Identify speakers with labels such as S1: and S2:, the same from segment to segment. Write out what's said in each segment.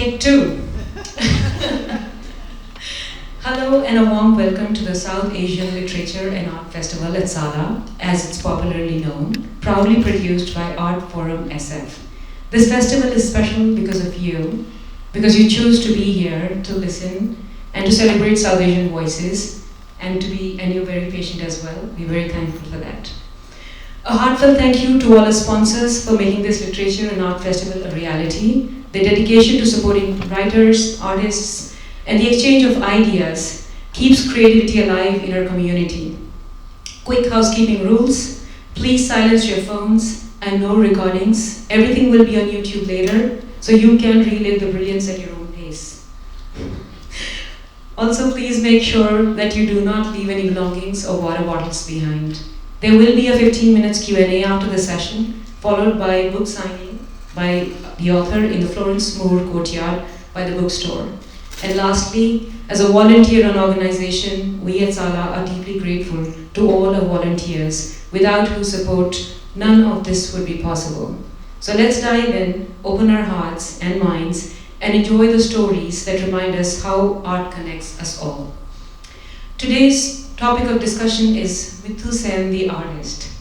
S1: Take two. Hello and a warm welcome to the South Asian Literature and Art Festival at SALA, as it's popularly known, proudly produced by Art Forum SF. This festival is special because of you, because you choose to be here to listen and to celebrate South Asian voices, and you're very patient as well. We're very thankful for that. A heartfelt thank you to all our sponsors for making this Literature and Art Festival a reality. Their dedication to supporting writers, artists, and the exchange of ideas keeps creativity alive in our community. Quick housekeeping rules: please silence your phones and no recordings. Everything will be on YouTube later, so you can relive the brilliance at your own pace. Also, please make sure that you do not leave any belongings or water bottles behind. There will be a 15 minutes Q&A after the session, followed by book signing by the author in the Florence Moore courtyard by the bookstore. And lastly, as a volunteer run organization, we at SALA are deeply grateful to all our volunteers, without whose support none of this would be possible. So let's dive in, open our hearts and minds, and enjoy the stories that remind us how art connects us all. Today's topic of discussion is Mithu Sen, the artist,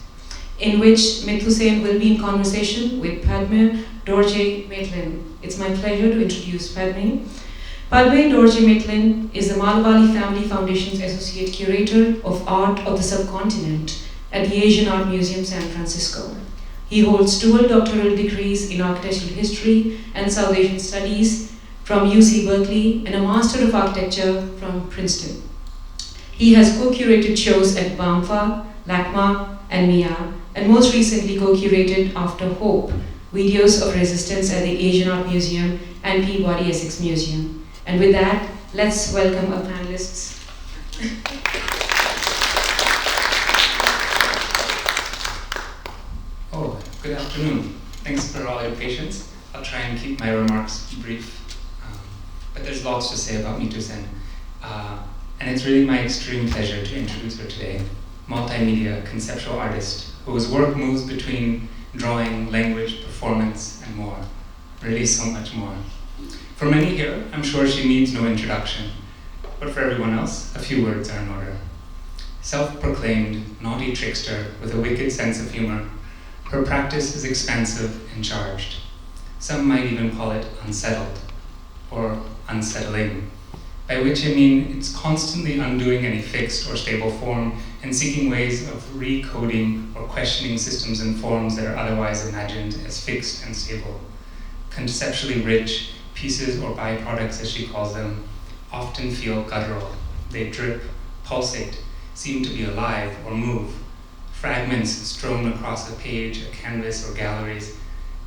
S1: in which Mithu Sen will be in conversation with Padme Dorje-Maitland. It's my pleasure to introduce Padme. Padme Dorje-Maitland is the Malwali Family Foundation's Associate Curator of Art of the Subcontinent at the Asian Art Museum, San Francisco. He holds dual doctoral degrees in architectural history and South Asian studies from UC Berkeley and a Master of Architecture from Princeton. He has co-curated shows at BAMFA, LACMA, and MIA, and most recently co-curated After Hope, Videos of Resistance at the Asian Art Museum and Peabody Essex Museum. And with that, let's welcome our panelists.
S2: Oh, good afternoon. Thanks for all your patience. I'll try and keep my remarks brief, but there's lots to say about Mithu Sen. And it's really my extreme pleasure to introduce her today, multimedia conceptual artist whose work moves between drawing, language, performance, and more. Really so much more. For many here, I'm sure she needs no introduction, but for everyone else, a few words are in order. Self-proclaimed naughty trickster with a wicked sense of humor, her practice is expansive and charged. Some might even call it unsettled or unsettling, by which I mean it's constantly undoing any fixed or stable form and seeking ways of recoding or questioning systems and forms that are otherwise imagined as fixed and stable. Conceptually rich, pieces or byproducts, as she calls them, often feel guttural. They drip, pulsate, seem to be alive or move. Fragments strewn across a page, a canvas, or galleries,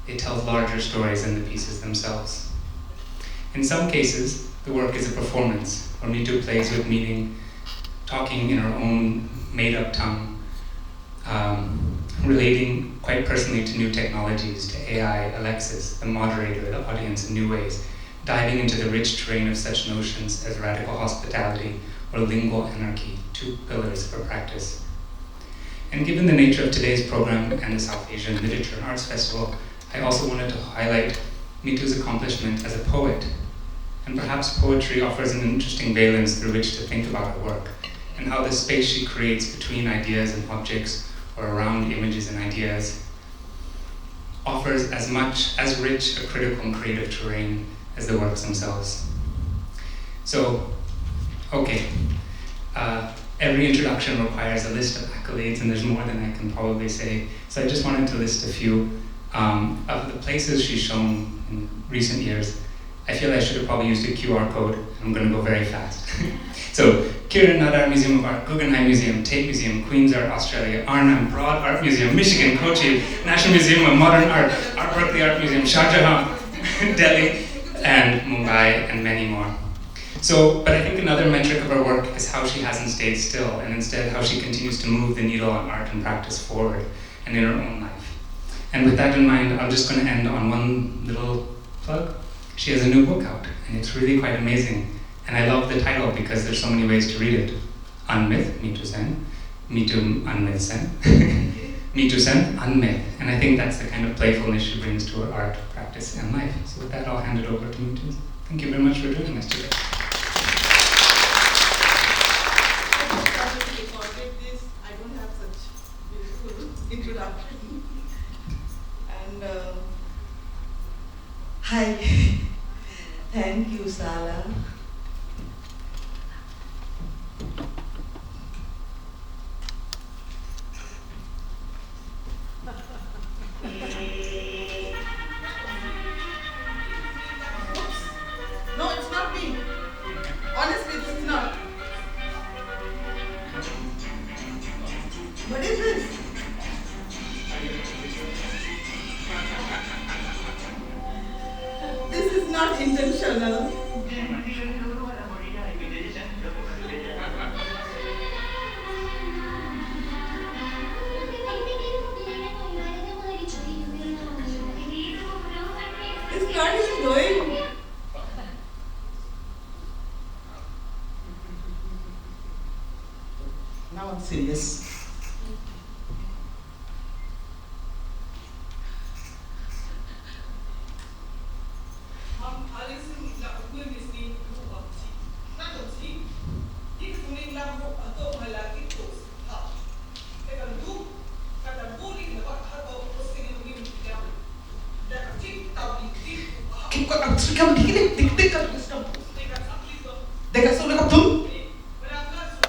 S2: they tell larger stories than the pieces themselves. In some cases, the work is a performance, where Mithu plays with meaning, talking in her own made-up tongue, relating quite personally to new technologies, to AI, Alexis, the moderator, the audience in new ways, diving into the rich terrain of such notions as radical hospitality or lingual anarchy, two pillars of her practice. And given the nature of today's program and the South Asian Literature and Arts Festival, I also wanted to highlight Mithu's accomplishment as a poet. And perhaps poetry offers an interesting valence through which to think about her work, and how the space she creates between ideas and objects, or around images and ideas, offers as rich a critical and creative terrain as the works themselves. So, okay, every introduction requires a list of accolades, and there's more than I can probably say. So I just wanted to list a few of the places she's shown in recent years. I feel I should have probably used a QR code. I'm going to go very fast. So, Kiran Nadar Museum of Art, Guggenheim Museum, Tate Museum, Queen's Art, Australia, Arnhem Broad Art Museum, Michigan, Kochi, National Museum of Modern Art, Art Berkeley Art Museum, Shah Jahan, Delhi, and Mumbai, and many more. So, but I think another metric of her work is how she hasn't stayed still, and instead how she continues to move the needle on art and practice forward, and in her own life. And with that in mind, I'm just going to end on one little plug. She has a new book out, and it's really quite amazing. And I love the title because there's so many ways to read it. Unmyth, Mithu Sen. Mithu Unmyth Sen. Mithu Sen, Unmyth. And I think that's the kind of playfulness she brings to her art practice. practice and life. So with that, I'll hand it over to Mithu. Thank you very much for joining us today.
S3: I don't have such beautiful introduction. And hi, thank you, Sala. No, it's not me. Honestly, this is not. What is this? This is not intentional. It's not even going. Now I'm serious.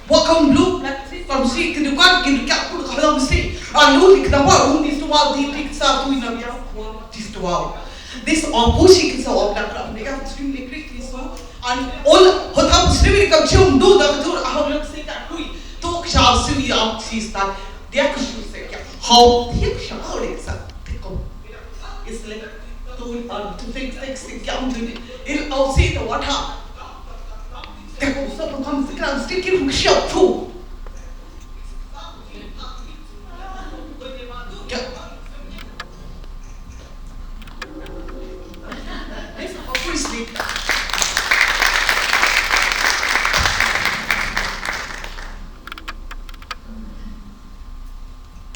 S3: Welcome blue, from sea, can you go get put a mistake? I know the Knabor, this to wow, the things are doing a this to wow. This or pushing is all that they got extremely quickly so and all what happens to me come chum do the door I have say that we talk shall see you up she's that the action say how the shall it's like to fix the young it'll all see the what happened. Someone comes to ground, still give him a shot too.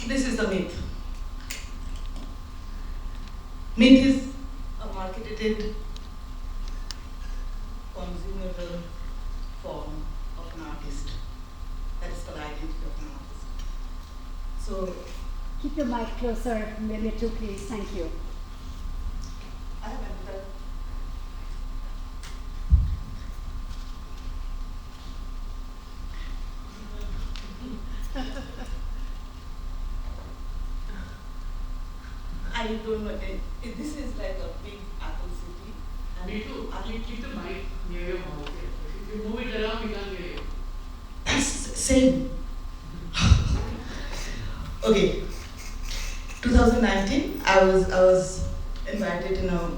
S3: This is the myth. Myth is a marketed, consumable form of an artist. That is the identity of an artist. So,
S4: keep the mic closer, Mithu, please. Thank you.
S3: I have another. I don't know. This is like a big apple city. And
S5: keep the mic near your mouth. If you move it around, we can't hear you.
S3: That's same. Okay. 2019, I was invited in a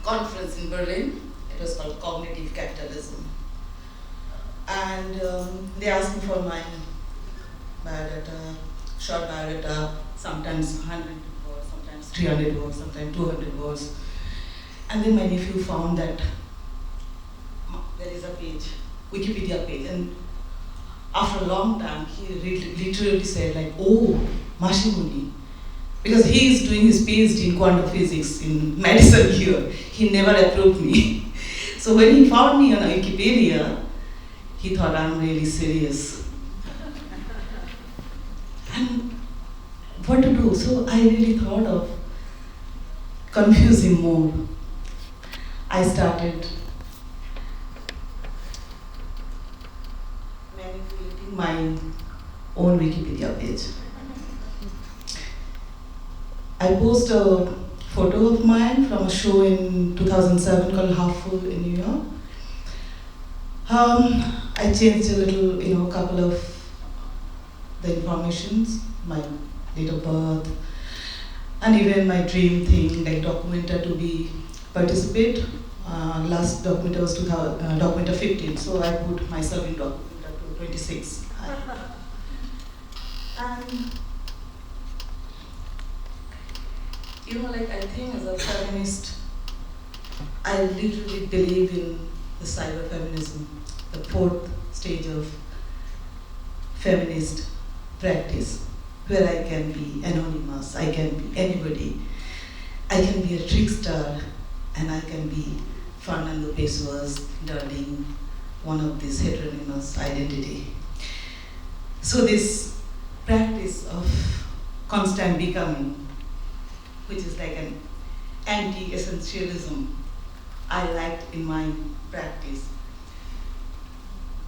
S3: conference in Berlin. It was called Cognitive Capitalism. And they asked me for my biodata, short biodata, sometimes 100 words, sometimes 300 words, sometimes 200 words. And then my nephew found that there is a page, Wikipedia page, and after a long time, he literally said like, oh, Mashimuni, because he is doing his PhD in quantum physics in medicine here. He never approved me. So when he found me on Wikipedia, he thought I'm really serious. And what to do? So I really thought of confusing more. I started manipulating my own Wikipedia page. I post a photo of mine from a show in 2007 called Half Full in New York. I changed a little, couple of the informations, my date of birth, and even my dream thing, like documenter to be participate. Last documenter was documenter 15, so I put myself in documenter to 26. And I think as a feminist, I literally believe in the cyber feminism, the fourth stage of feminist practice, where I can be anonymous, I can be anybody. I can be a trickster, and I can be Fernando Pessoa's darling, one of these heteronymous identity. So this practice of constant becoming, which is like an anti-essentialism, I liked in my practice,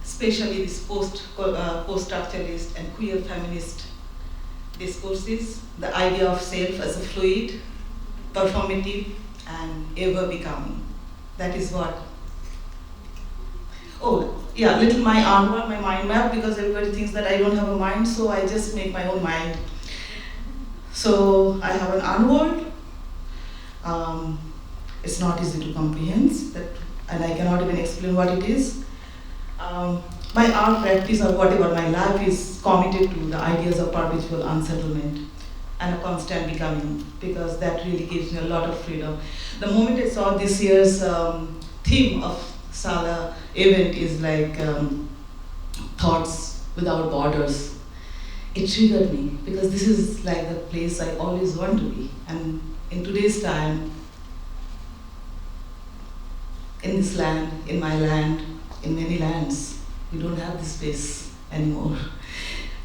S3: especially this post-structuralist and queer feminist discourses, the idea of self as a fluid, performative, and ever becoming. That is what. Oh, yeah, little my artwork, my mind map, because everybody thinks that I don't have a mind, so I just make my own mind. So I have an unworld. It's not easy to comprehend, and I cannot even explain what it is. My art practice or whatever, my life is committed to the ideas of perpetual unsettlement and a constant becoming, because that really gives me a lot of freedom. The moment I saw this year's theme of Sala event is like thoughts without borders, it triggered me, because this is like the place I always want to be. And in today's time, in this land, in my land, in many lands, we don't have this space anymore,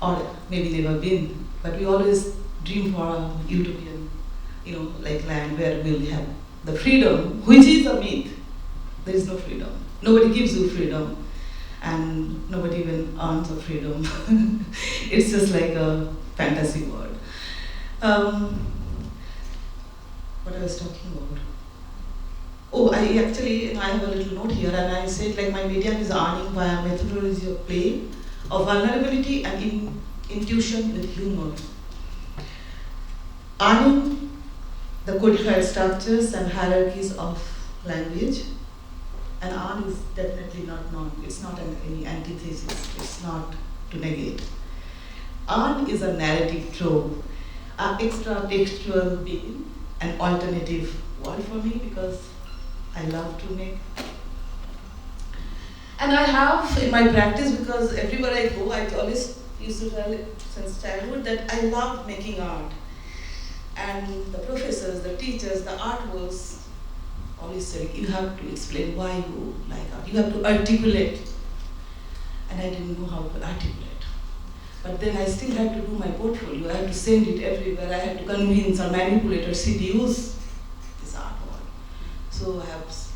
S3: or maybe never been, but we always dream for a utopian, like land where we'll have the freedom, which is a myth. There is no freedom. Nobody gives you freedom, and nobody even earns a freedom. It's just like a fantasy world. What I was talking about? Oh, I have a little note here, and I said like my medium is earning via methodology of play, of vulnerability and intuition with humor. Earning the codified structures and hierarchies of language, and art is definitely not non. It's not any antithesis. It's not to negate. Art is a narrative trope, an extra textual being, an alternative world for me, because I love to make. And I have in my practice, because everywhere I go, I always used to tell since childhood that I love making art. And the professors, the teachers, the artworks always say, you have to explain why you like art. You have to articulate. And I didn't know how to articulate. But then I still had to do my portfolio. I had to send it everywhere. I had to convince or manipulate or seduce this artwork. So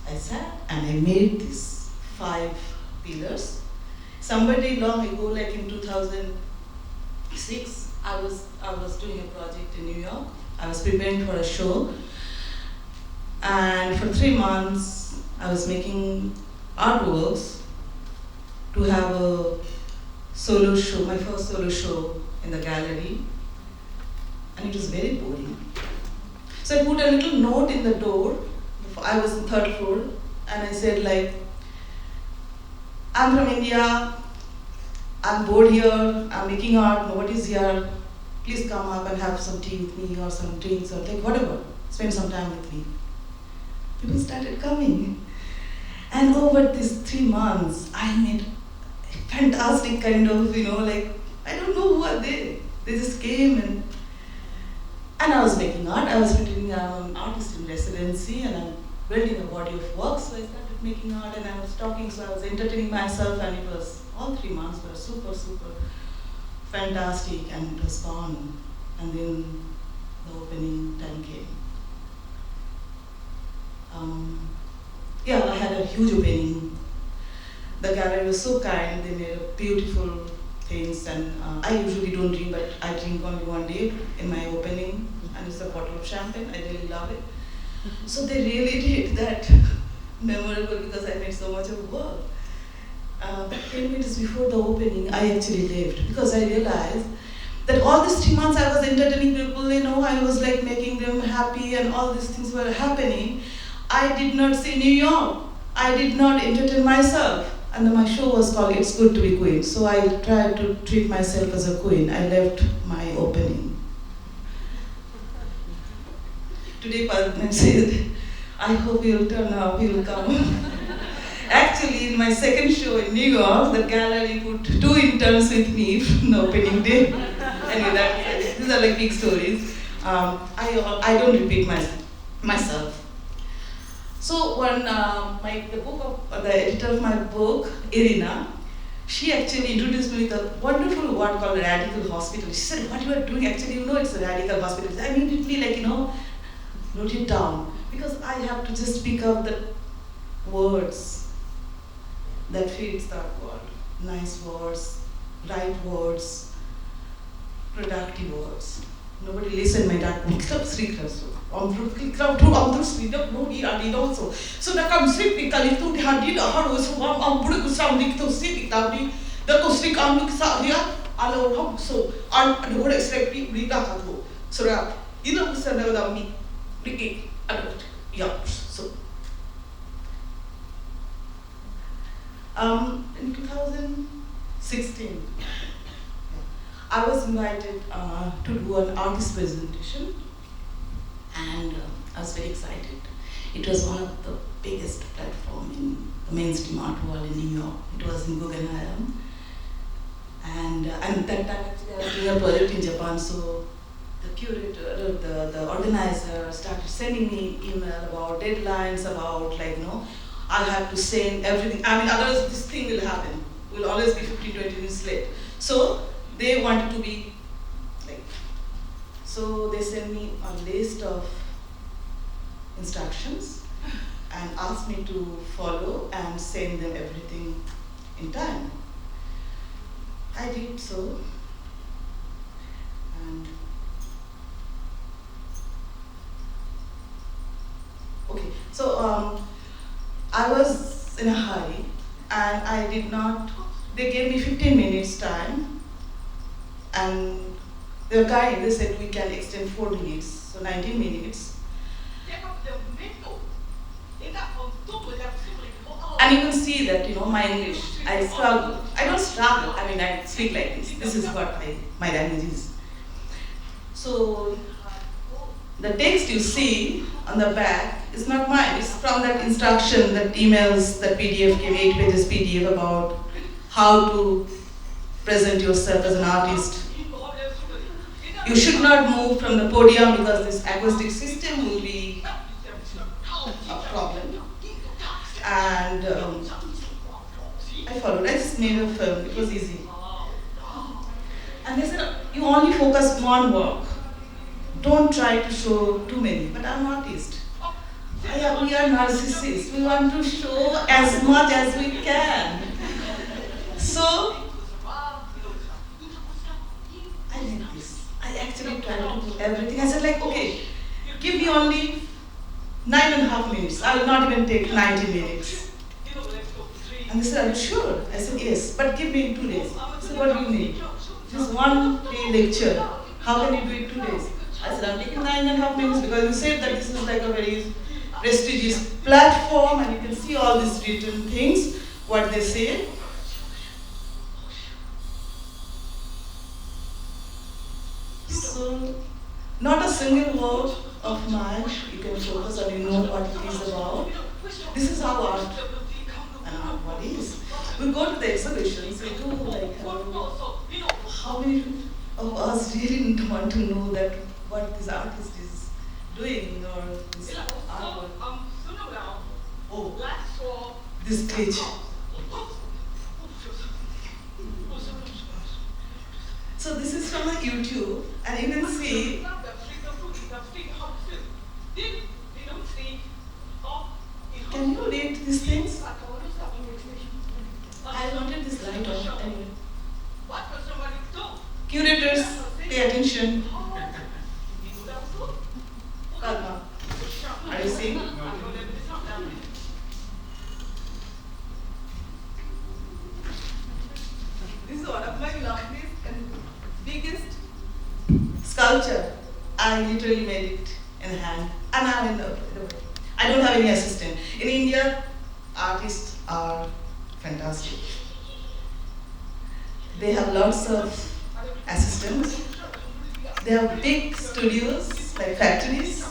S3: I sat and I made these 5 pillars. Somebody long ago, like in 2006, I was doing a project in New York. I was preparing for a show. And for 3 months, I was making artworks to have a solo show, my first solo show in the gallery. And it was very boring. So I put a little note in the door. I was in 3rd floor, and I said like, I'm from India, I'm bored here, I'm making art, nobody's here. Please come up and have some tea with me or some drinks or like whatever. Spend some time with me. People started coming. And over these 3 months, I made fantastic kind of, like, I don't know who are they. They just came and I was making art. I was doing an artist in residency, and I'm building a body of work. So I started making art, and I was talking, so I was entertaining myself, and it was, all 3 months were super, super fantastic, and it was fun. And then the opening time came. I had a huge opening. The gallery was so kind. They made beautiful things, and I usually don't drink, but I drink only one day in my opening, and it's a bottle of champagne. I really love it. So they really did that memorable, because I made so much of work. 10 minutes before the opening, I actually left, because I realized that all these 3 months I was entertaining people, I was like making them happy, and all these things were happening. I did not see New York. I did not entertain myself. And then my show was called It's Good to Be Queen. So I tried to treat myself as a queen. I left my opening. Today, Padma said, I hope you'll turn up, you'll come. Actually, in my second show in New York, the gallery put 2 interns with me from the opening day. Anyway, these are like big stories. I don't repeat myself. myself. So when the editor of my book, Irina, she actually introduced me with a wonderful word called radical hospital. She said, what you are doing, actually, you know it's a radical hospital. I immediately, wrote it down. Because I have to just pick up the words that fits that word. Nice words, right words, productive words. Nobody listened my dad. Also. So the come sleep because to the handed a hard was one put something to sleep down the stick on look here, allow so and what expect people so you know without me. Yeah, so in 2016 I was invited to do an artist presentation, and I was very excited. It was one of the biggest platforms in the mainstream art world in New York. It was in Guggenheim, and that time actually I was doing a project in Japan. So the curator, the organizer started sending me email about deadlines, about I have to send everything. I mean, otherwise this thing will happen. We'll always be 15-20 minutes late. So they wanted to be so they sent me a list of instructions and asked me to follow and send them everything in time. I did so, and okay, so I was in a hurry and I did not, they gave me 15 minutes time, and the guy, they said we can extend 4 minutes, so 19 minutes. And you can see that, my English, I struggle. I don't struggle, I mean, I speak like this. This is what my language is. So, the text you see on the back is not mine. It's from that instruction, that emails, that PDF, 8 pages PDF about how to present yourself as an artist. You should not move from the podium because this acoustic system will be a problem. And I followed. I just made a film. It was easy. And they said, you only focus one work. Don't try to show too many. But I'm an artist. We are narcissists. We want to show as much as we can. So I did this. I actually tried to do everything. I said okay, give me only 9.5 minutes. I will not even take 90 minutes. And they said, are you sure? I said, yes, but give me 2 days. I said, what do you need? Just 1 day lecture. How can you do it 2 days? I said, I'm taking 9.5 minutes because you said that this is like a very prestigious platform and you can see all these written things, what they say. So, not a single word of mine you can focus on, you know what it is about. This is how art and art what is. We go to the exhibitions, we do how many of us really want to know that what this artist is doing or this artwork. Oh, this glitch. So this is from the YouTube, and you can see can you read these things? I wanted this light on anyway. Curators, pay attention. Kalma, are you seeing? This is one of my longest and biggest sculpture. I literally made it in hand, and I'm in the way. I don't have any assistant. In India, artists are fantastic. They have lots of assistants. They have big studios, like factories.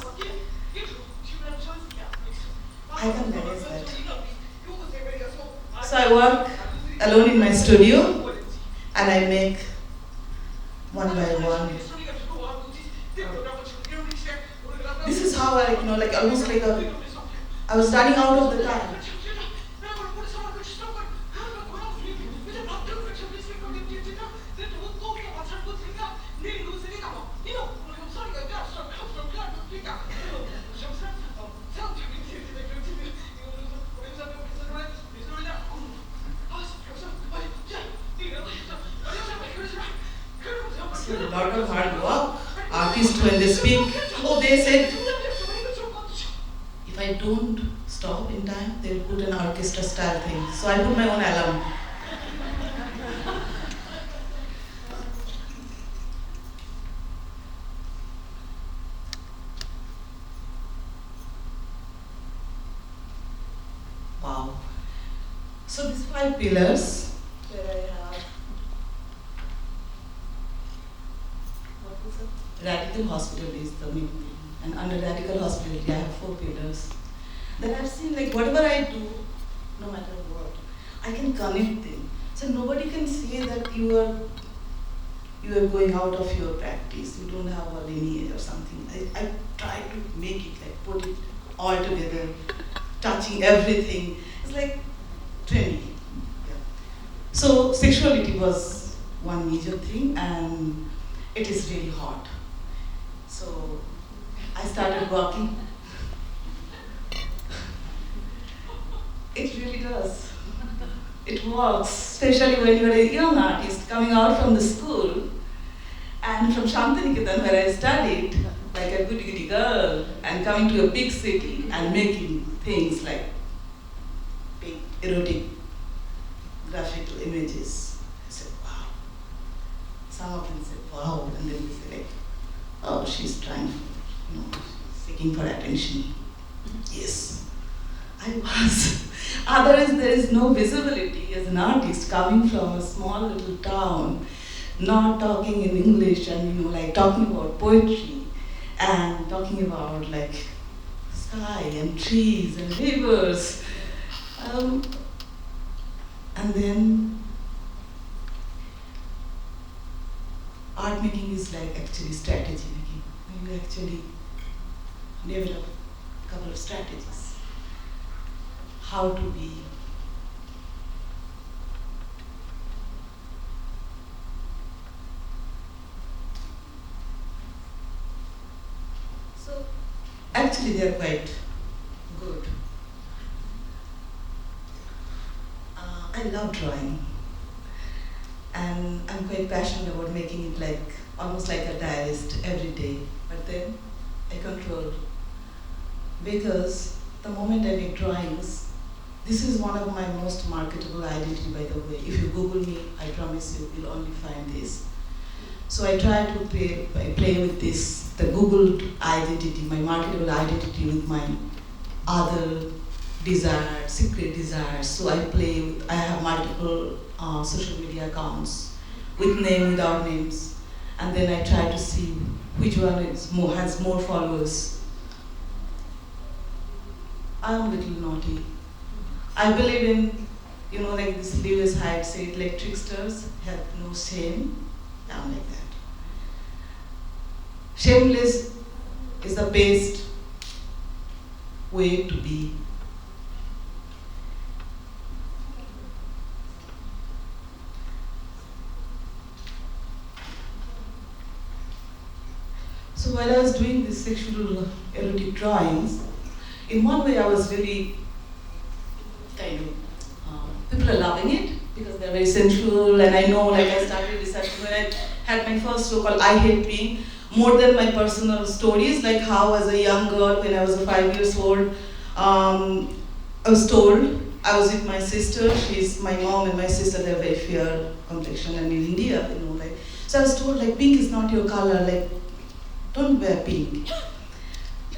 S3: I can manage that. So I work alone in my studio, and I make one by one. This is how how I, like almost like I was running out of the time. So a lot of hard work. Artists when they speak, they said, if I don't stop in time, they'll put an orchestra style thing. So I put my own alarm. Wow. So these 5 pillars, where I have, what was it? Radical hospitality is the main thing. And under radical hospitality, I have 4 pillars. Then I've seen like whatever I do, no matter what, I can connect them. So nobody can say that you are going out of your practice. You don't have a lineage or something. I try to make it like put it all together, touching everything. It's like trendy. Yeah. So sexuality was one major thing, and it is really hot. So I started working. It really does. It works, especially when you're a young artist coming out from the school and from Shantiniketan where I studied, like a goody-goody girl, and coming to a big city and making things like big erotic graphical images. I said, wow. Some of them said, wow, and then they say like, oh, she's trying, seeking for attention. Yes, I was. Otherwise, there is no visibility as an artist coming from a small little town, not talking in English and like talking about poetry and talking about like sky and trees and rivers. And then art making is like actually strategy making. You actually develop a couple of strategies. How to be so actually they are quite good. I love drawing and I'm quite passionate about making it like almost like a diarist every day, but then I control, because the moment I make drawings, this is one of my most marketable identity, by the way. If you Google me, I promise you'll only find this. So I try to play with this, the Googled identity, my marketable identity with my other desires, secret desires. So I have multiple social media accounts with name, without names. And then I try to see which one has more followers. I'm a little naughty. I believe in, like this Lewis Hyde said, like tricksters have no shame. I'm like that. Shameless is the best way to be. So while I was doing these sexual erotic drawings, in one way I was really people are loving it because they're very sensual, and I know, like I started researching when I had my first show called I Hate Being, more than my personal stories, like how as a young girl when I was 5 years old, I was told, I was with my sister, my mom and my sister, they're very fair complexion, and in India, like, so I was told like pink is not your color, like don't wear pink.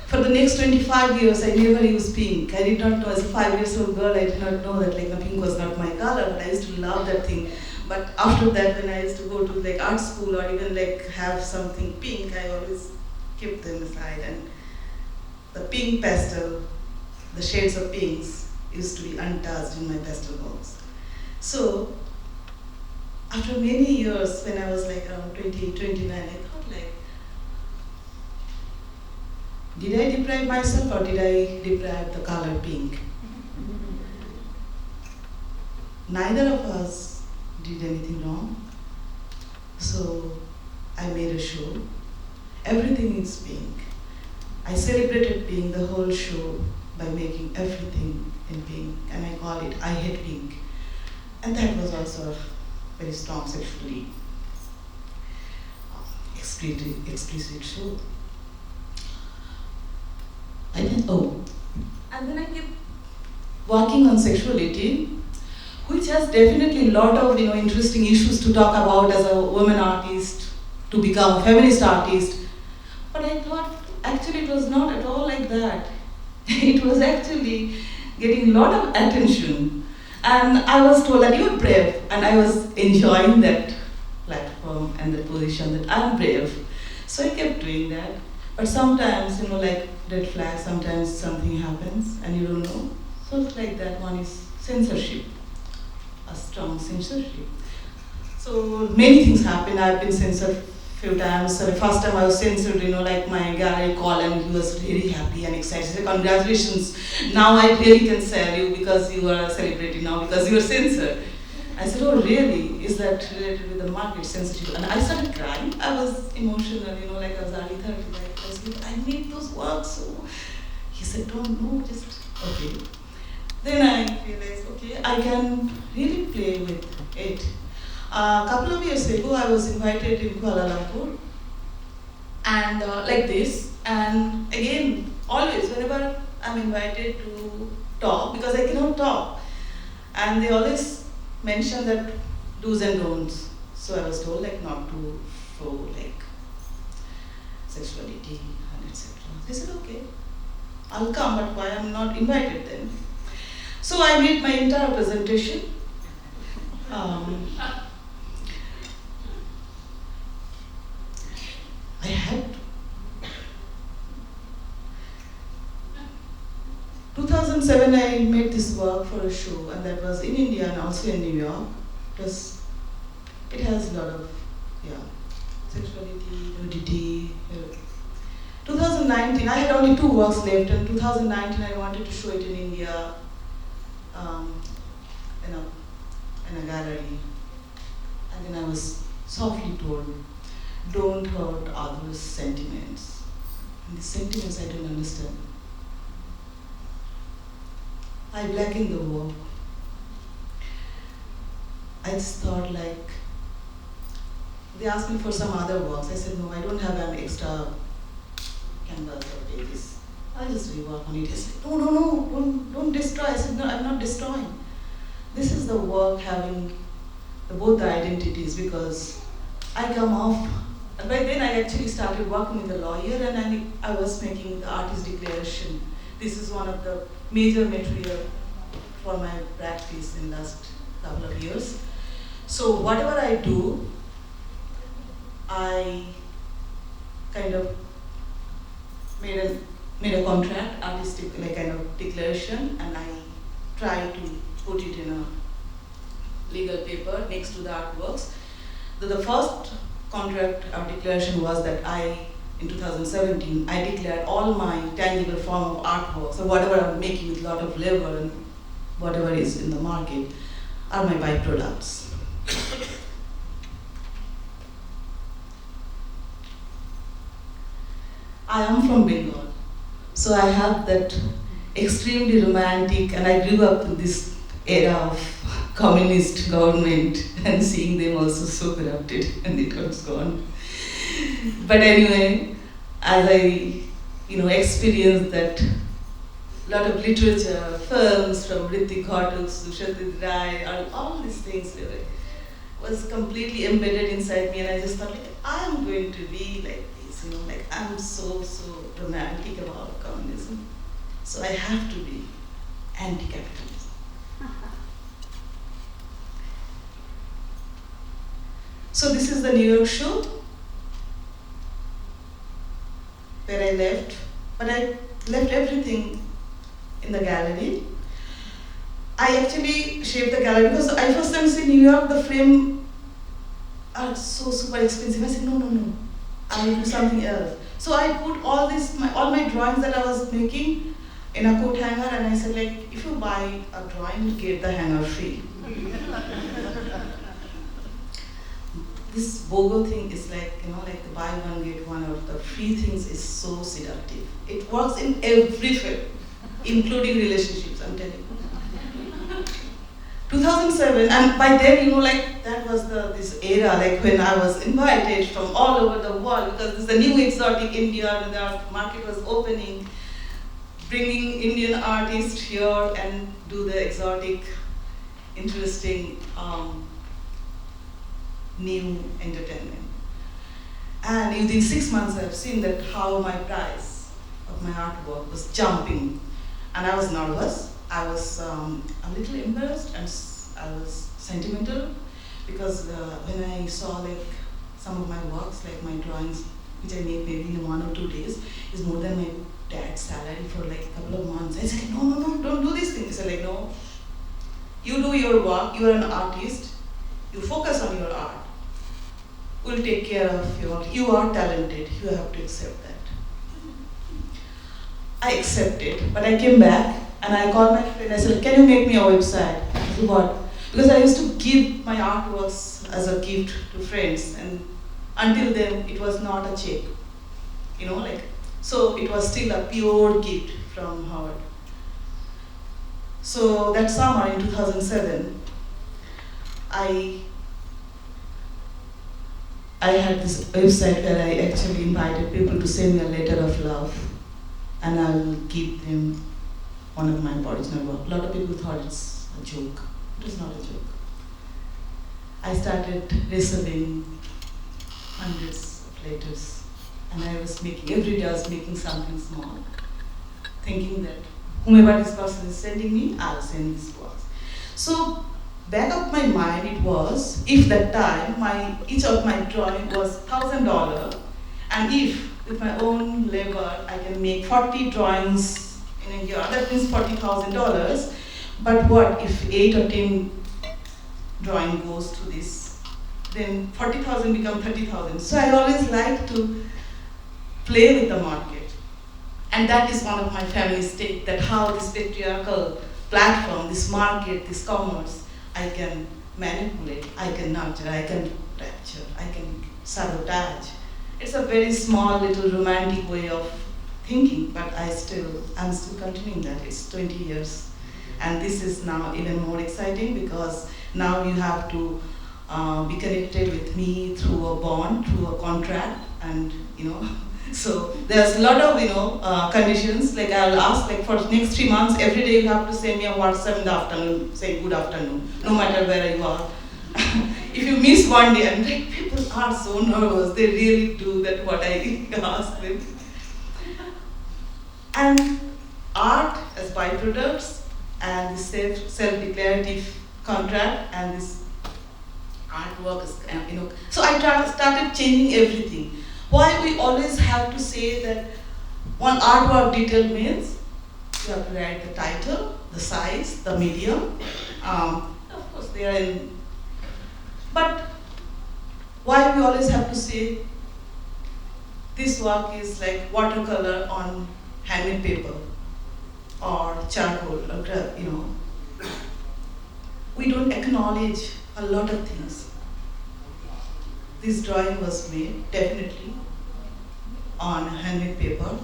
S3: For the next 25 years, I never used pink. I did not know, as a 5-year-old girl, I did not know that like pink was not my color, but I used to love that thing. But after that, when I used to go to like art school or even like have something pink, I always kept them aside. And the pink pastel, the shades of pinks, used to be untouched in my pastel box. So, after many years, when I was like around 28, 29, I thought like, did I deprive myself or did I deprive the color pink? Neither of us did anything wrong. So I made a show. Everything is pink. I celebrated pink the whole show by making everything in pink, and I call it I Hate Pink. And that was also a very strong sexually explicit show. And then I kept working on sexuality, which has definitely a lot of interesting issues to talk about as a woman artist, to become a feminist artist. But I thought actually it was not at all like that. It was actually getting a lot of attention. And I was told that you're brave, and I was enjoying that platform and the position that I'm brave. So I kept doing that. But sometimes, like red flag, sometimes something happens and you don't know. So it's like that. One is censorship, a strong censorship. So many things happen. I've been censored few times. So the first time I was censored, like my gallery called and he was very happy and excited. He said, congratulations, now I really can sell you because you are a celebrity now because you are censored. I said, oh really? Is that related with the market censorship? And I started crying. I was emotional, like I was early 30. I made those works. So he said, don't know, just okay. Then I realized, okay, I can really play with it. A couple of years ago, I was invited in Kuala Lumpur, and like this, and again, always, whenever I'm invited to talk, because I cannot talk, and they always mention that do's and don'ts. So I was told not to show sexuality and etc. They said, okay, I'll come, but why I'm not invited then? So I made my entire presentation. I had 2007 I made this work for a show, and that was in India and also in New York. It has a lot of sexuality, nudity. 2019 I had only 2 works left, and 2019 I wanted to show it in India in a gallery, and then I was softly told, don't hurt others' sentiments. And the sentiments I don't understand. I blackened the work. I just thought they asked me for some other works. I said, no, I don't have an extra canvas or pages. I'll just rework on it. He said, no, don't destroy. I said, no, I'm not destroying. This is the work having both the identities, because I come off. And by then I actually started working with a lawyer, and I was making the artist declaration. This is one of the major material for my practice in last couple of years. So whatever I do, I kind of made a contract, artistic kind of declaration, and I try to put it in a legal paper next to the artworks. The first contract or declaration was that in 2017, I declared all my tangible form of artworks, so whatever I'm making with a lot of labor and whatever is in the market, are my byproducts. I am from Bengal, so I have that extremely romantic, and I grew up in this era of communist government and seeing them also so corrupted, and it was gone. But anyway, as I experienced that lot of literature, films from Ritik Ghatak, Sushatit Rai, all these things was completely embedded inside me, and I just thought, I am going to be like this, I'm so romantic about communism, so I have to be anti-capitalism. So this is the New York show where I left, but I left everything in the gallery. I actually shaped the gallery because I first time see New York, the frame are so super expensive. I said, no. I do something else. So I put all all my drawings that I was making in a coat hanger, and I said, like, if you buy a drawing, you get the hanger free. This BOGO thing is like, like the buy one get one, or the free things is so seductive. It works in every field, including relationships, I'm telling you. 2007, and by then, like, that was this era, like when I was invited from all over the world, because this is a new exotic India, and the market was opening, bringing Indian artists here and do the exotic, interesting, new entertainment. And within 6 months, I've seen that how my price of my artwork was jumping, and I was nervous. I was a little embarrassed, and I was sentimental, because when I saw like some of my works, like my drawings, which I made maybe in 1 or 2 days, is more than my dad's salary for like a couple of months. I said, no, don't do these things. I said, like, no, you do your work, you are an artist, you focus on your art. We'll take care of you are talented, you have to accept that. I accepted, but I came back and I called my friend, I said, can you make me a website? I said, what? Because I used to give my artworks as a gift to friends, and until then it was not a check, so it was still a pure gift from Howard. So that summer in 2007, I had this website where I actually invited people to send me a letter of love, and I will give them one of my original work. A lot of people thought it's a joke. It was not a joke. I started receiving hundreds of letters, and I was every day I was making something small, thinking that whomever this person is sending me, I'll send these works. So back of my mind it was, if that time each of my drawing was $1,000, and if with my own labor I can make 40 drawings in a year, that means $40,000. But what if 8 or 10 drawing goes to this? Then 40,000 become 30,000. So I always like to play with the market, and that is one of my family's take, that how this patriarchal platform, this market, this commerce, I can manipulate, I can nurture, I can rapture, I can sabotage. It's a very small little romantic way of thinking, but I'm still continuing that. It's 20 years. And this is now even more exciting, because now you have to be connected with me through a bond, through a contract, and so there's a lot of conditions. Like I'll ask, like for next 3 months, every day you have to send me a WhatsApp in the afternoon, say good afternoon, no matter where you are. If you miss one day, and like people are so nervous, they really do that what I ask them. And art as byproducts, and this self-declarative contract, and this artwork is, So I started changing everything. Why we always have to say that one artwork detail means you have to write the title, the size, the medium. Of course, they are in. But why we always have to say this work is like watercolor on handmade paper, or charcoal, or we don't acknowledge a lot of things. This drawing was made definitely on handmade paper,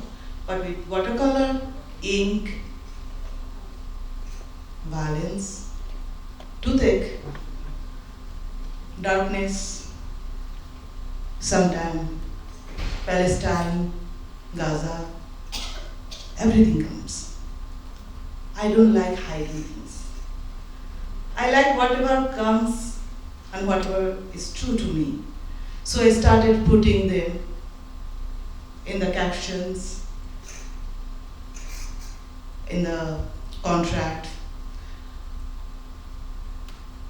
S3: but with watercolor, ink, valence, toothache, darkness, sometime Palestine, Gaza, everything comes. I don't like hiding things. I like whatever comes and whatever is true to me. So I started putting them in the captions, in the contract,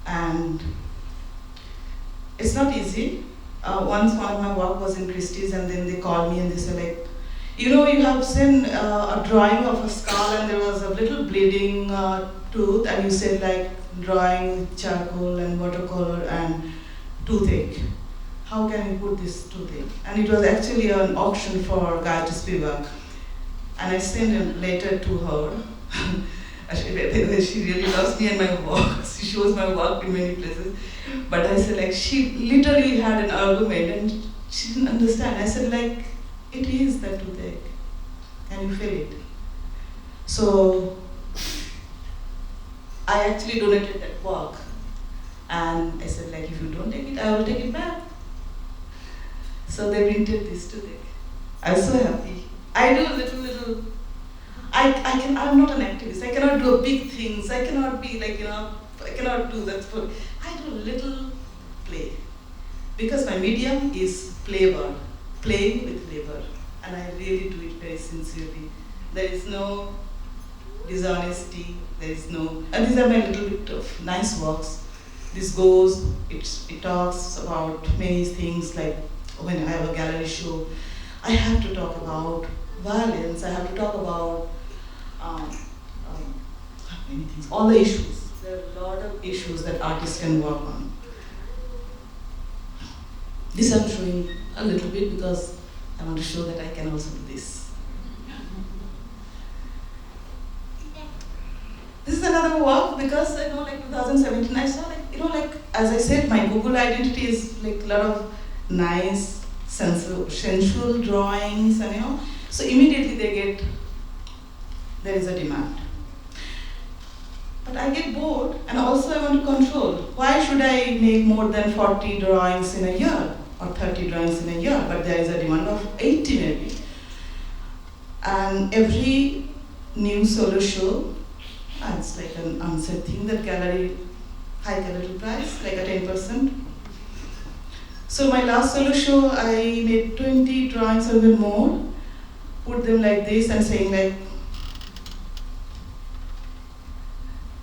S3: and it's not easy. Once one of my work was in Christie's, and then they called me and they said, like, you have seen a drawing of a skull and there was a little bleeding tooth, and you said like drawing with charcoal and watercolor and toothache. how can you put this today? And it was actually an auction for Gayatri Spivak. And I sent a letter to her. She really loves me and my work. She shows my work in many places. But I said, like, she literally had an argument and she didn't understand. I said, like, it is the toothache. Can you feel it? So I actually donated that work. And I said, like, if you don't take it, I will take it back. So they printed this toothache. I was so happy. I do little. I'm not an activist. I cannot do big things. I cannot be like, I cannot do that. I do little play. Because my medium is flavor, playing with flavor. And I really do it very sincerely. There is no dishonesty, there is no, and these are my little bit of nice works. This goes, it talks about many things, like when I have a gallery show, I have to talk about violence, I have to talk about many things, all the issues. There are a lot of issues that artists can work on. This I'm showing a little bit because I want to show that I can also do this. This is another work because, like 2017, I saw, like, as I said, my Google identity is like a lot of nice, sensual drawings, and so immediately there is a demand. But I get bored, and also I want to control. Why should I make more than 40 drawings in a year, or 30 drawings in a year, but there is a demand of 80 maybe. And every new solo show, it's like an unsaid thing that gallery hike a little price, like a 10%. So my last solo show, I made 20 drawings or even more, put them like this and saying like,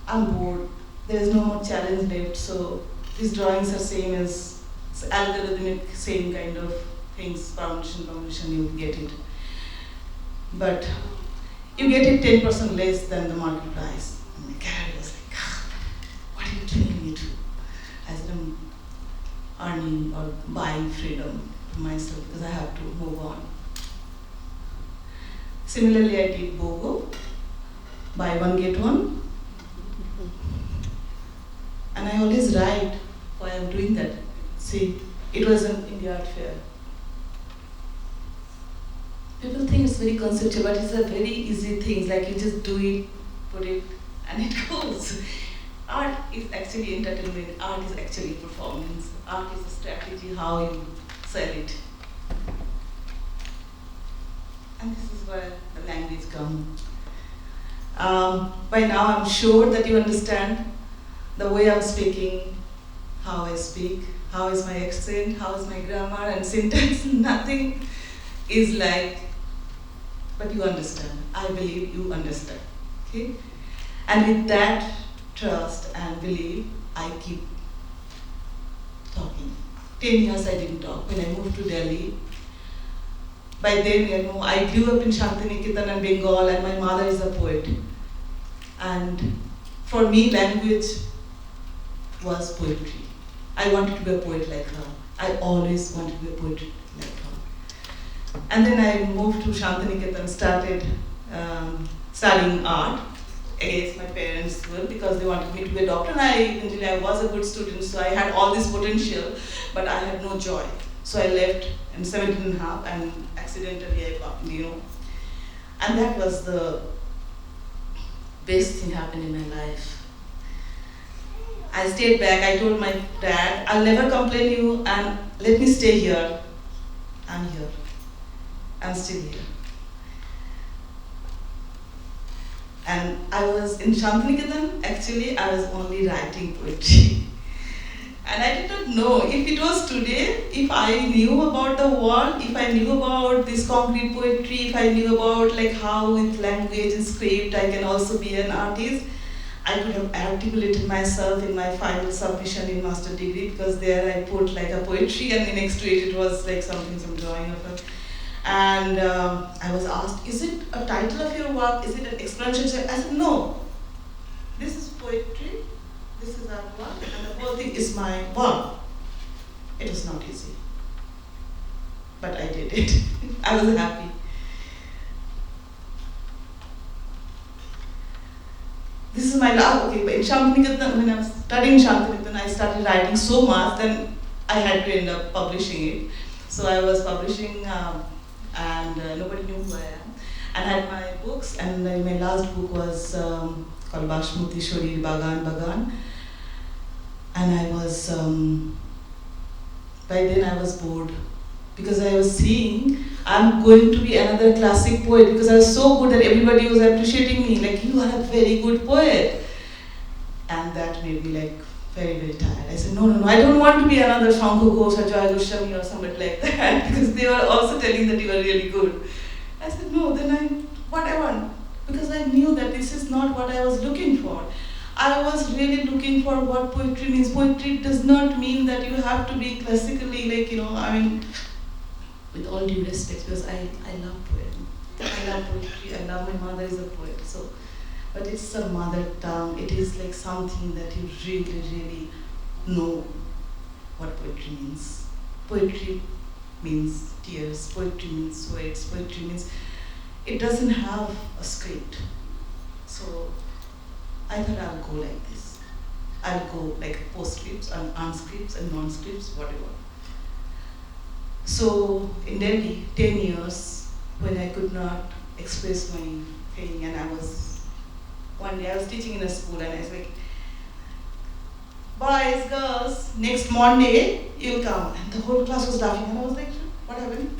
S3: I'm bored, there's no more challenge left, so these drawings are same as algorithmic, same kind of things, permutation, you get it. But you get it 10% less than the market price. And the gallery was like, what are you telling me to? I said, I'm earning or buying freedom for myself because I have to move on. Similarly, I did BOGO, buy one, get one. And I always write why I'm doing that. See, it was in the art fair. People think it's very conceptual, but it's a very easy thing. Like you just do it, put it, and it goes. Art is actually entertainment. Art is actually performance. Art is a strategy, how you sell it. And this is where the language comes. By now, I'm sure that you understand the way I'm speaking, how I speak, how is my accent, how is my grammar and syntax. Nothing is like, but you understand. I believe you understand. Okay? And with that trust and belief, I keep talking. 10 years I didn't talk. When I moved to Delhi, by then, I grew up in Shantiniketan and Bengal, and my mother is a poet. And for me, language was poetry. I wanted to be a poet like her. I always wanted to be a poet like her. And then I moved to Shantiniketan, started studying art against my parents' will because they wanted me to be a doctor. And I was a good student, so I had all this potential, but I had no joy. So I left in 17 and a half, and accidentally I got, and that was the best thing happened in my life. I stayed back, I told my dad, I'll never complain you, and let me stay here. I'm here. I'm still here. And I was in Shantiniketan, actually I was only writing poetry. And I did not know, if it was today, if I knew about the world, if I knew about this concrete poetry, if I knew about like how with language and script I can also be an artist, I could have articulated myself in my final submission in master degree, because there I put like a poetry and next to it was like some drawing of it. And I was asked, is it a title of your work? Is it an explanation? I said, no, this is poetry, this is artwork, and the whole thing is my work. It was not easy. but I did it. I was happy. This is my last, okay, but in Shantiniketan, when I was studying Shantiniketan, I started writing so much, then I had to end up publishing it. So I was publishing, and nobody knew who I am. And I had my books, and my last book was called Bashmuti Shori Bagan Bagan. And I was, by then I was bored, because I was seeing I'm going to be another classic poet, because I was so good that everybody was appreciating me, like, you are a very good poet. And that made me like very, very tired. I said, no, I don't want to be another Shankha Ghosh or Joy Goswami or somebody like that, because they were also telling that you are really good. I said, no, then what I want, because I knew that this is not what I was looking for. I was really looking for what poetry means. Poetry does not mean that you have to be classically, like, I mean, with all due respect, because I love poetry. I love poetry. I love my mother is a poet. So, but it's a mother tongue. It is like something that you really, really know what poetry means. Poetry means tears. Poetry means sweats. Poetry means it doesn't have a script. So I thought I'll go like this. I'll go like postscripts and unscripts and non-scripts, whatever. So in Delhi, 10 years, when I could not express my feeling, and one day I was teaching in a school, and I was like, boys, girls, next Monday, you'll come. And the whole class was laughing, and I was like, what happened?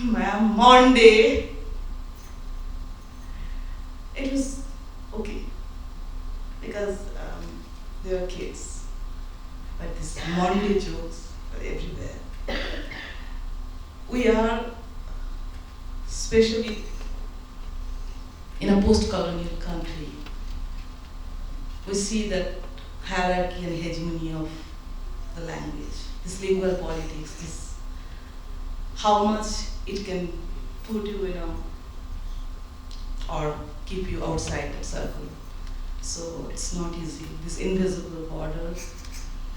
S3: Ma'am, Monday. It was okay, because they were kids. But these Monday jokes were everywhere. We are, especially in a post-colonial country, we see that hierarchy and hegemony of the language, this lingual politics, this how much it can put you or keep you outside that circle. So it's not easy. This invisible border,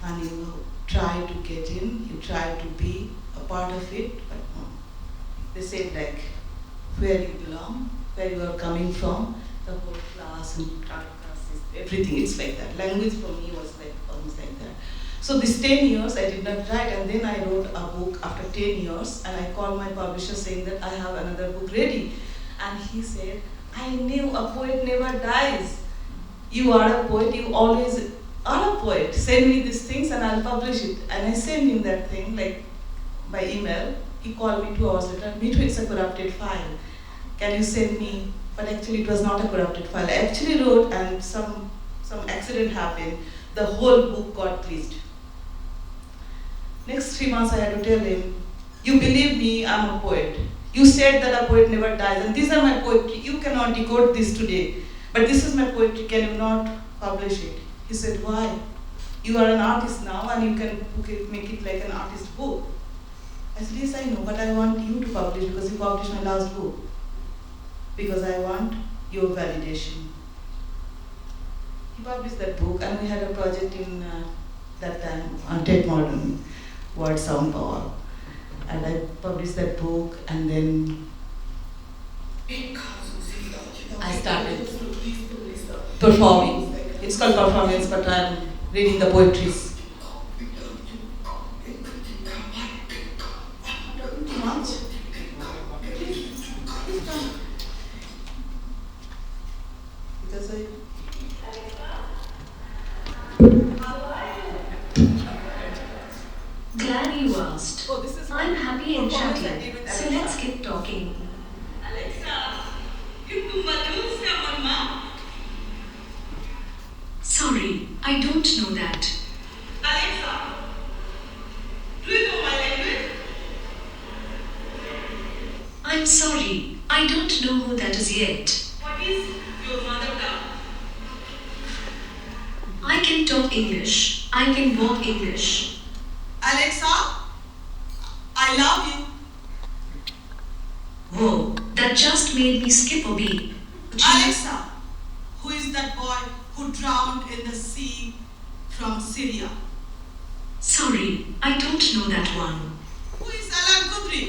S3: and you try to get in, you try to be a part of it, but no. They say like where you belong, where you are coming from, the whole class and class, everything, it's like that. Language for me was like almost like that. So these 10 years I did not write, and then I wrote a book after 10 years, and I called my publisher saying that I have another book ready. And he said, I knew a poet never dies. You are a poet, you always are a poet. Send me these things and I'll publish it. And I sent him that thing like by email. He called me 2 hours later, Mithu, it's a corrupted file. Can you send me? But actually it was not a corrupted file. I actually wrote, and some accident happened. The whole book got glitched. Next 3 months I had to tell him, you believe me, I'm a poet. You said that a poet never dies, and these are my poetry. You cannot decode this today, but this is my poetry. Can you not publish it? He said, why? You are an artist now, and you can make it like an artist book. I said, yes, I know, but I want you to publish, because you published my last book. Because I want your validation. He published that book, and we had a project in that time on Ted Modern, Word Sound Power. And I published that book, and then I started performing. It's called performance, but I'm reading the poetries. Too much? Because
S1: Glad you asked.
S3: Oh, this is
S1: I'm happy and chatty, so let's keep talking.
S3: Alexa, you do Mama.
S1: Sorry, I don't know that.
S3: Alexa, do you know my language?
S1: I'm sorry, I don't know who that is yet.
S3: What is your mother tongue?
S1: I can talk English, I can walk English.
S3: Alexa, I love you.
S1: Whoa, that just made me skip a beat.
S3: Alexa, who is that boy who drowned in the sea from Syria?
S1: Sorry, I don't know that one.
S3: Who is Alan Kudri?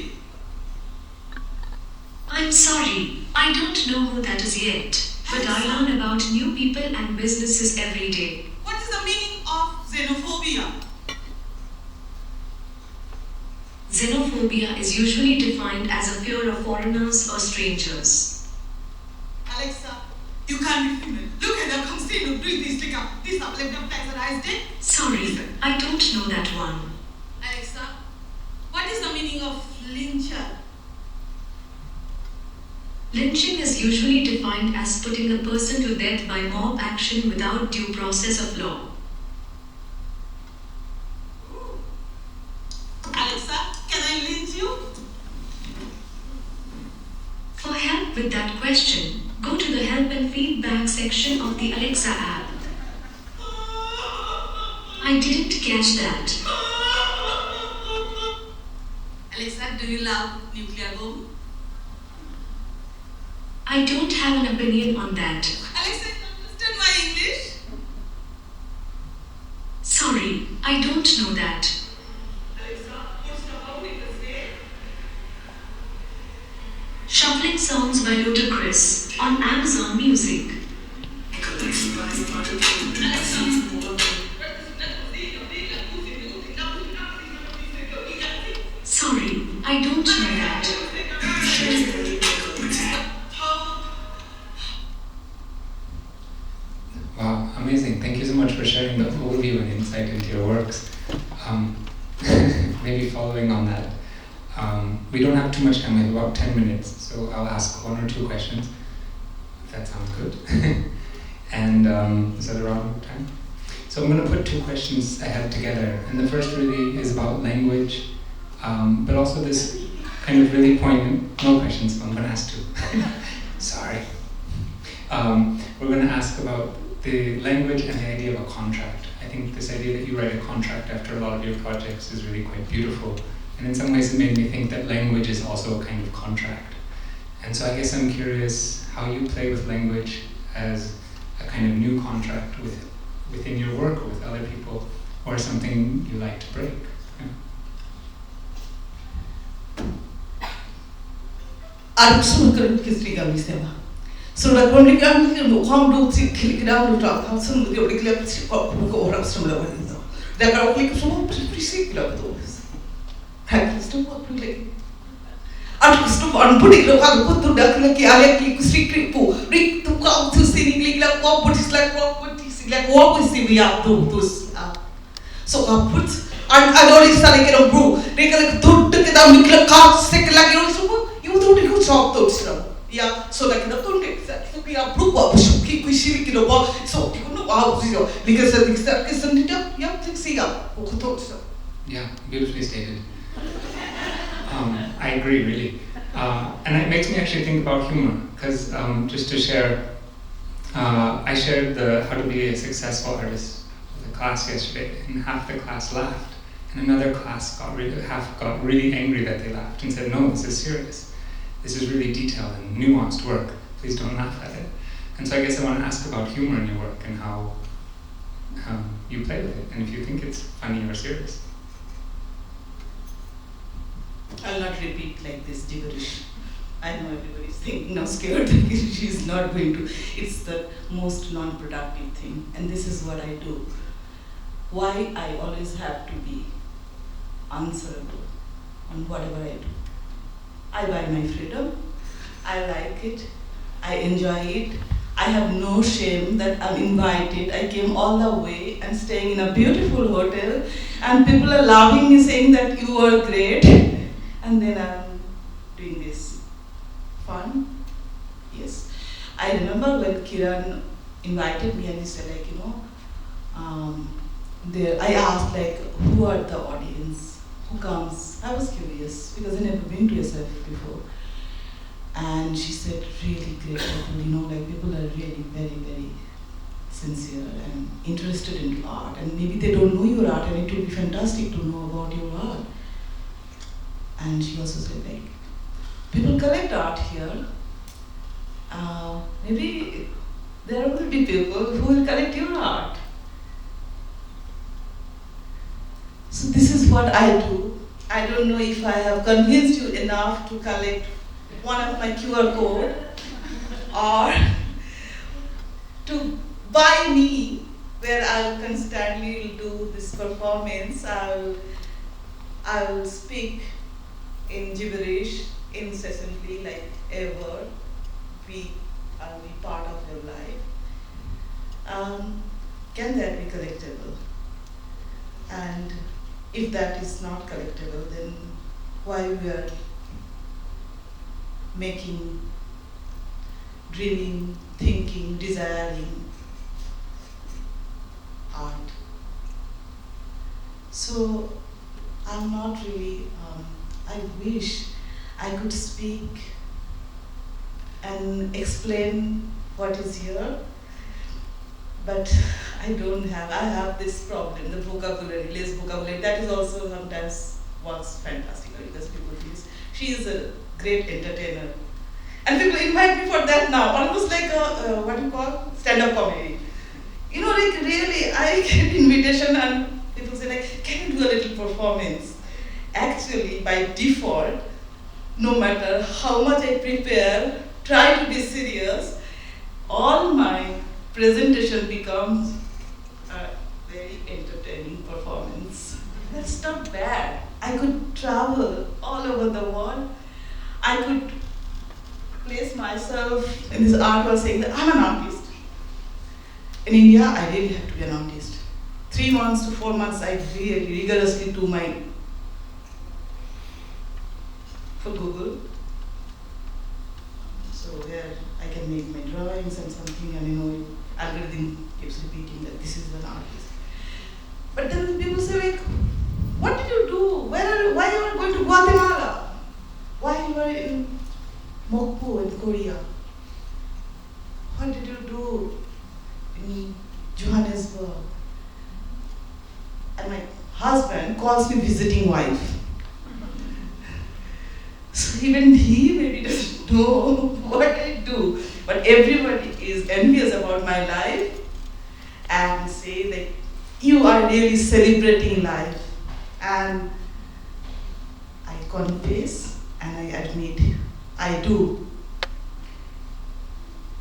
S1: I'm sorry, I don't know who that is yet, but I learn about new people and businesses every day.
S3: What is the meaning of xenophobia?
S1: Xenophobia is usually defined as a fear of foreigners or strangers.
S3: Alexa, you can't be female. Look at them, come stay to breathe these up. These are left up as eyes dead.
S1: Sorry, I don't know that one.
S3: Alexa, what is the meaning of lyncher?
S1: Lynching is usually defined as putting a person to death by mob action without due process of law.
S3: Alexa, can I lynch you?
S1: For help with that question, go to the help and feedback section of the Alexa app. I didn't catch that.
S3: Alexa, do you love nuclear bomb?
S1: I don't have an opinion on that.
S3: Alexa, you understand my English?
S1: Sorry, I don't know that.
S3: Alexa, what's the holding the snake?
S1: Shuffling songs by Ludacris on Amazon Music. Sorry, I don't know that.
S2: Wow, amazing. Thank you so much for sharing the overview and insight into your works. Maybe following on that, we don't have too much time, we have about 10 minutes, so I'll ask one or two questions, if that sounds good. And is that around time? So I'm going to put two questions I have together, and the first really is about language, but also this kind of really poignant, no questions, I'm going to ask two. Sorry. We're going to ask about the language and the idea of a contract. I think this idea that you write a contract after a lot of your projects is really quite beautiful. And in some ways it made me think that language is also a kind of contract. And so I guess I'm curious how you play with language as a kind of new contract within your work or with other people, or something you like to break.
S3: I'm so good at so like when we come to the home do click down to talk, how some of the clips go over some of the there are only some pretty sick of those. I still work really. I was to one particular one put to duck like I like secret poo, Rick to come to singing like what, but it's like what is like what we see we have to those. So I put and already started a brew. They like to take it down, make a car, stick like you don't do job those. Yeah, so like the don't exactly we are blue up, keep we see it about so you know how because the exact isn't it up, yeah, see up.
S2: Yeah, beautifully stated. I agree, really. And it makes me actually think about humor, because just to share, I shared the How to Be a Successful Artist with a class yesterday, and half the class laughed, and another class half got really angry that they laughed and said, no, this is serious. This is really detailed and nuanced work. Please don't laugh at it. And so I guess I want to ask about humor in your work and how you play with it, and if you think it's funny or serious.
S3: I'll not repeat like this gibberish. I know everybody's thinking now scared she's not going to. It's the most non-productive thing, and this is what I do. Why I always have to be answerable on whatever I do. I buy my freedom, I like it, I enjoy it, I have no shame that I'm invited. I came all the way and staying in a beautiful hotel, and people are loving me saying that you are great, and then I'm doing this. Fun? Yes. I remember when Kiran invited me and he said like, I asked like, who are the audience? Who comes? I was curious because I never been to SF before. And she said, really great people, like people are really very, very sincere and interested in art. And maybe they don't know your art, and it would be fantastic to know about your art. And she also said, like, people collect art here. Maybe there will be people who will collect your art. So this is what I do. I don't know if I have convinced you enough to collect one of my QR code, or to buy me, where I'll constantly do this performance. I'll speak in gibberish incessantly, like ever. I'll be part of your life. Can that be collectible? And if that is not collectible, then why we are making, dreaming, thinking, desiring art? So I'm not really, I wish I could speak and explain what is here, but I don't have. I have this problem, the vocabulary, less vocabulary. That is also sometimes works fantastically because people feel she is a great entertainer. And people invite me for that now, almost like a, what you call, stand-up comedy. You know, like really, I get invitation and people say like, can you do a little performance? Actually, by default, no matter how much I prepare, try to be serious, all my presentation becomes a very entertaining performance. That's not bad. I could travel all over the world. I could place myself in this art world saying that I'm an artist. In India, I really have to be an artist. 3 months to 4 months, I really rigorously do my, for Google. So where I can make my drawings and something, and you know, algorithm keeps repeating that this is an artist. But then people say like, what did you do? Why you are going to Guatemala? Why you are in Mokpo in Korea? What did you do in Johannesburg? And my husband calls me visiting wife. So even he maybe doesn't know what I do. But everybody is envious about my life and say that you are really celebrating life. And I confess and I admit, I do.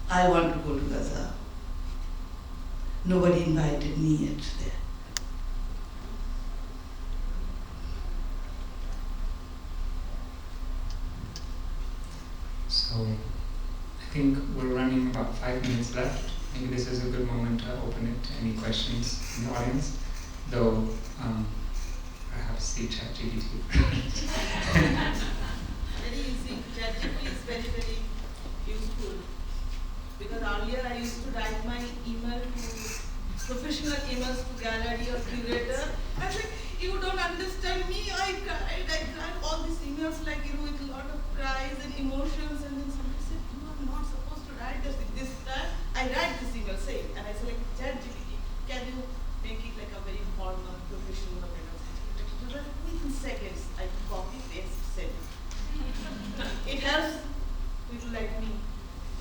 S3: I want to go to Gaza. Nobody invited me yet there.
S2: So I think we're running about 5 minutes left. Maybe this is a good moment to open it to any questions in the audience, though perhaps the ChatGPT.
S3: Very easy. ChatGPT is very, very useful. Because earlier I used to write my email to professional emails to gallery or curator. I was like, you don't understand me. I cried all these emails like, you know, with a lot of cries and emotions, and then somebody said, you are not supposed to write this time. I write this email, say, and I said like, ChatGPT, can you make it like a very formal, professional kind of thing? Within seconds, I copy, paste, send. It helps people like me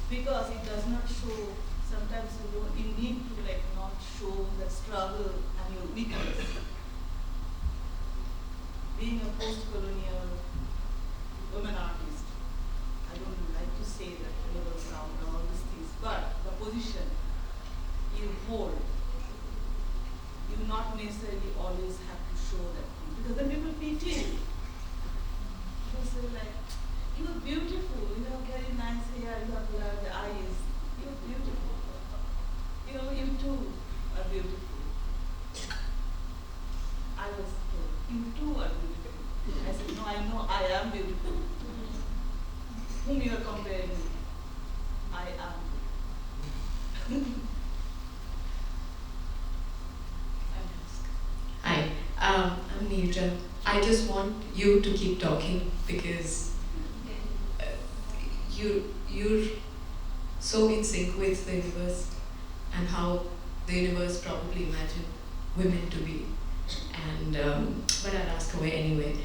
S3: because it does not show. Sometimes you need to like not show the struggle and your weakness. Being a post-colonial woman artist, I don't like to say that label sound or all these things, but the position you hold, you not necessarily always have to show that thing, because then people pity you. People say like, you are beautiful, you have very nice hair, you have the eyes, you are beautiful. You know, you too are beautiful. I was told, you too are beautiful. I said, no, I know I am beautiful. Whom you are comparing with? I am.
S1: Hi, I'm Nirja. I just want you to keep talking because you're so in sync with the universe and how the universe probably imagined women to be. And but I'll ask away anyway.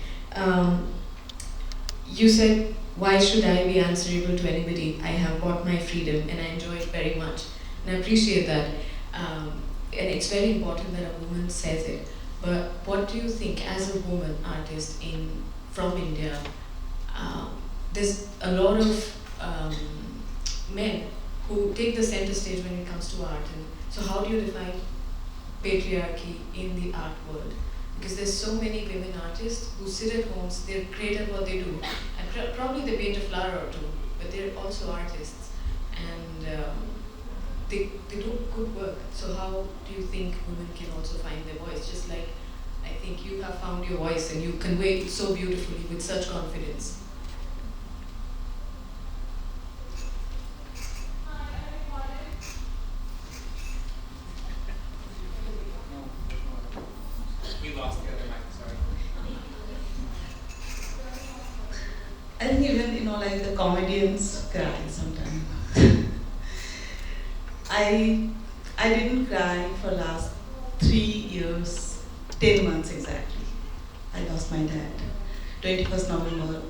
S1: You said, why should I be answerable to anybody? I have bought my freedom and I enjoy it very much. And I appreciate that. And it's very important that a woman says it. But what do you think as a woman artist from India,
S6: there's a lot of men who take the center stage when it comes to art. And so how do you define patriarchy in the art world? Because there's so many women artists who sit at homes, they're great at what they do, and probably they paint a flower or two, but they're also artists, and they do good work. So how do you think women can also find their voice? Just like I think you have found your voice and you convey it so beautifully with such confidence.
S2: We lost the other mic, sorry.
S3: I think even, like the comedians cry sometimes. I didn't cry for last 3 years, 10 months exactly. I lost my dad, 21st November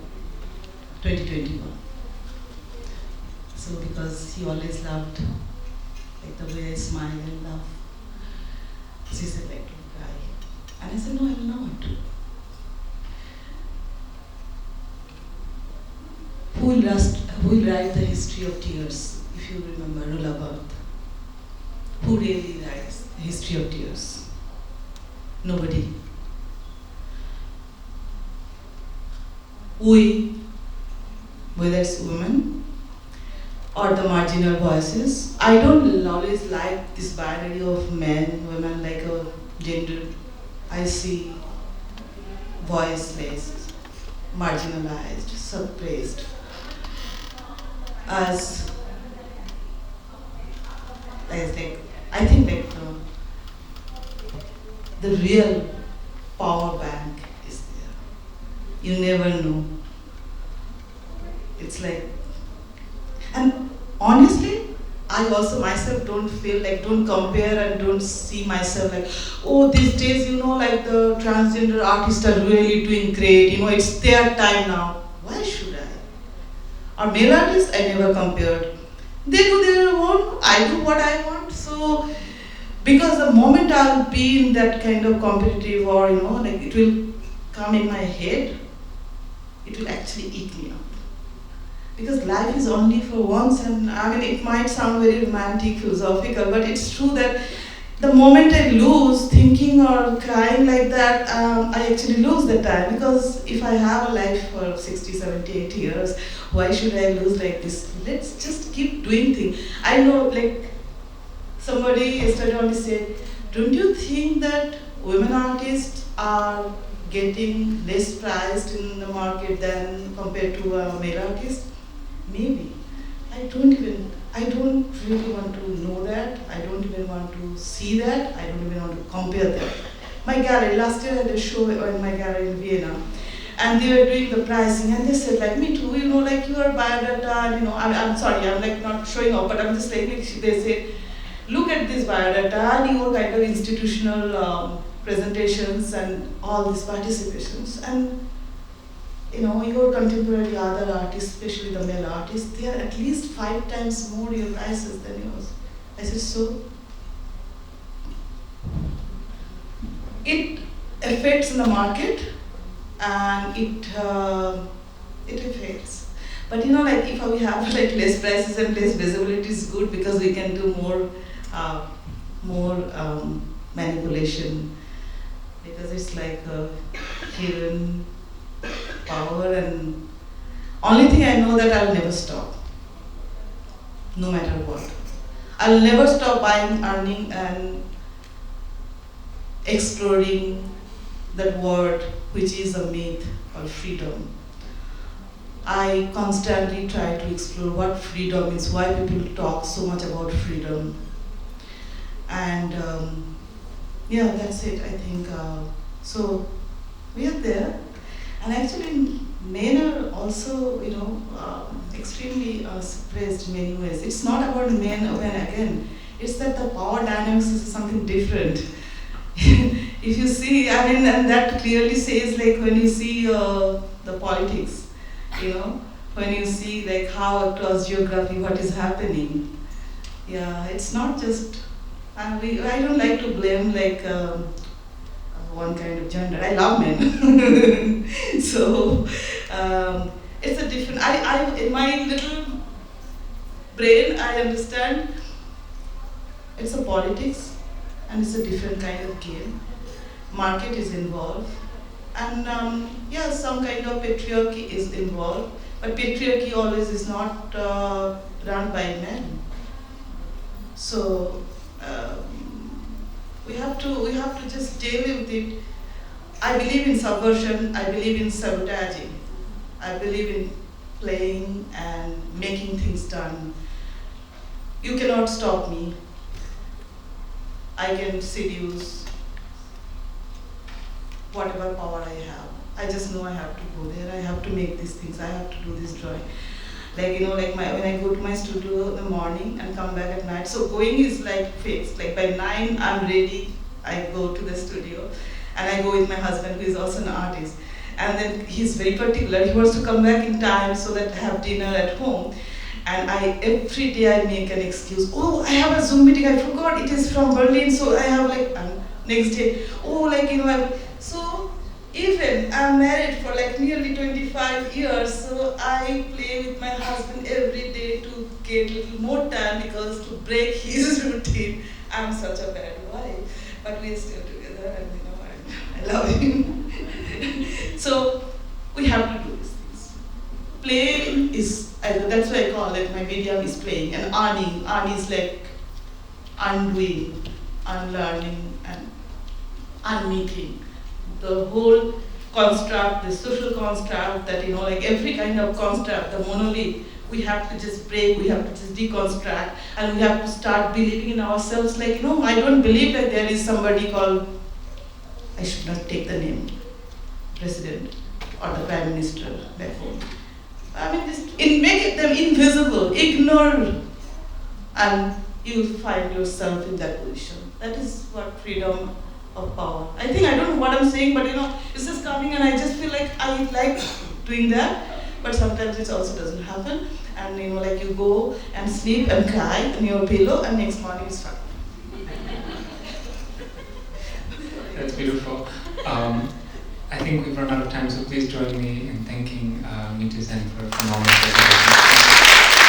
S3: 2021. So because he always loved like the way I smile and laugh. She said like, don't cry. And I said, no, I will not. Who will write the history of tears, if you remember Rula Barth? Who really writes the history of tears? Nobody. We, whether it's women or the marginal voices, I don't always like this binary of men, women, like a gender. I see voiceless, marginalized, suppressed as like, I think like the real power bank is there. You never know. It's like, and honestly, I also myself don't compare and don't see myself like, oh, these days, like the transgender artists are really doing great, it's their time now. Why should I? Or male artists, I never compared. They do their own, I do what I want. So, because the moment I'll be in that kind of competitive or, like it will come in my head, it will actually eat me up. Because life is only for once, and I mean, it might sound very romantic, philosophical, but it's true that the moment I lose thinking or crying like that, I actually lose the time. Because if I have a life for 60, 70, 80 years, why should I lose like this? Let's just keep doing things. I know, like, somebody yesterday only said, don't you think that women artists are getting less priced in the market than compared to male artists? Maybe. I don't really want to know that. I don't even want to see that. I don't even want to compare that. My gallery, last year I had a show in my gallery in Vienna, and they were doing the pricing, and they said like, Mithu, like your biodata, and I'm sorry, I'm like not showing off, but I'm just like, they said, look at this biodata and your kind of institutional presentations and all these participations, and your contemporary other artists, especially the male artists, they are at least 5 times more your prices than yours. I said, so? It affects the market, and it affects. But like if we have like less prices and less visibility is good, because we can do more manipulation, because it's like a hidden power. And only thing I know that I'll never stop, no matter what. I'll never stop buying, earning, and exploring that word, which is a myth called freedom. I constantly try to explore what freedom is, why people talk so much about freedom. And yeah, that's it, I think. So we are there. And actually, men are also, extremely suppressed in many ways. It's not about men or women again. It's that the power dynamics is something different. If you see, and that clearly says, like when you see the politics, when you see like how across geography what is happening. Yeah, it's not just, I don't like to blame like one kind of gender. I love men. So, it's a different, in my little brain, I understand it's a politics and it's a different kind of game. Market is involved, and yeah, some kind of patriarchy is involved, but patriarchy always is not run by men. So we have to just deal with it. I believe in subversion, I believe in sabotaging, I believe in playing and making things done. You cannot stop me. I can seduce whatever power I have. I just know I have to go there, I have to make these things, I have to do this drawing. Like, you know, like when I go to my studio in the morning and come back at night, so going is like fixed. Like by 9, I'm ready, I go to the studio, and I go with my husband, who is also an artist. And then he's very particular, he wants to come back in time so that I have dinner at home. And every day I make an excuse. Oh, I have a Zoom meeting, I forgot, it is from Berlin, so I have like, next day, oh, like, you know, so even I'm married for like nearly 25 years, so I play with my husband every day to get a little more time, because to break his routine, I'm such a bad wife. But we're still together, and you know, I love him. So we have to do these things. Playing is, that's why I call it, my medium is playing, and earning. Earning is like undoing, unlearning, and unmaking. The whole construct, the social construct, that, you know, like every kind of construct, the monolith, we have to just break, we have to just deconstruct, and we have to start believing in ourselves. Like, you know, I don't believe that there is somebody called, I should not take the name, President or the Prime Minister back home. I mean, just make them invisible, ignore, and you find yourself in that position. That is what freedom of power. I think, I don't know what I'm saying, but you know, it's just coming, and I just feel like I like doing that, but sometimes it also doesn't happen. And you know, like you go and sleep and cry on your pillow, and next morning it's fine.
S2: That's beautiful. I think we've run out of time, so please join me in thanking Mithu Sen for a phenomenal presentation.